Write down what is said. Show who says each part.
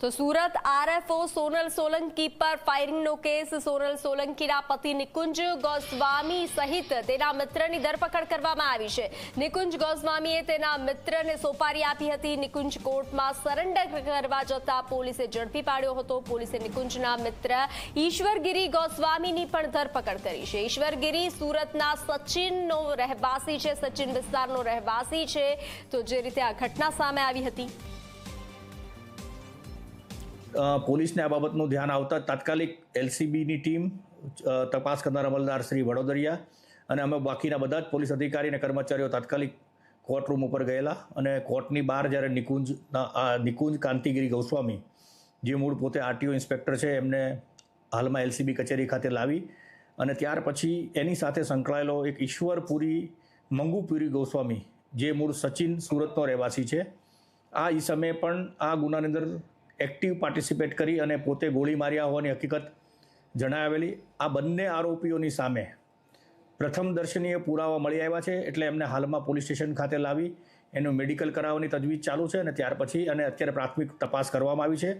Speaker 1: તો સુરત આરએફઓ સોનલ સોલંકી પર ફાયરિંગનો કેસ. સોનલ સોલંકીના પતિ નિકુંજ ગોસ્વામી સહિત તેના મિત્રની ધરપકડ કરવામાં આવી છે. નિકુંજ ગોસ્વામીએ તેના મિત્રને સોપારી આપી હતી. નિકુંજ કોર્ટમાં સરેન્ડર કરવા જતા પોલીસે ઝડપી પાડ્યો હતો. પોલીસે નિકુંજના મિત્ર ઈશ્વરગીરી ગોસ્વામીની પણ ધરપકડ કરી છે. ઈશ્વરગીરી સુરતના સચિનનો રહેવાસી છે, સચિન વિસ્તારનો રહેવાસી છે. તો જે રીતે આ ઘટના સામે આવી હતી,
Speaker 2: પોલીસને આ બાબતનું ધ્યાન આવતા તાત્કાલિક એલસીબીની ટીમ, તપાસ કરનાર અમલદાર શ્રી વડોદરિયા અને અમે બાકીના બધા જ પોલીસ અધિકારી અને કર્મચારીઓ તાત્કાલિક કોર્ટરૂમ ઉપર ગયેલા અને કોર્ટની બહાર જ્યારે નિકુંજ કાંતિગીરી ગોસ્વામી, જે મૂળ પોતે આરટીઓ ઇન્સ્પેક્ટર છે, એમને હાલમાં એલસીબી કચેરી ખાતે લાવી અને ત્યાર પછી એની સાથે સંકળાયેલો એક ઈશ્વરપુરી મંગુપુરી ગોસ્વામી, જે મૂળ સચિન સુરતનો રહેવાસી છે, આ ઈસમે પણ આ ગુનાની અંદર એક્ટિવ પાર્ટિસિપેટ કરી અને પોતે ગોળી માર્યા હોવાની હકીકત જણાવેલી. આ બંને આરોપીઓની સામે પ્રથમ દર્શનીય પુરાવા મળી આવ્યા છે, એટલે એમને હાલમાં પોલીસ સ્ટેશન ખાતે લાવી એનું મેડિકલ કરાવવાની તજવીજ ચાલુ છે અને ત્યાર પછી અને અત્યારે પ્રાથમિક તપાસ કરવામાં આવી છે.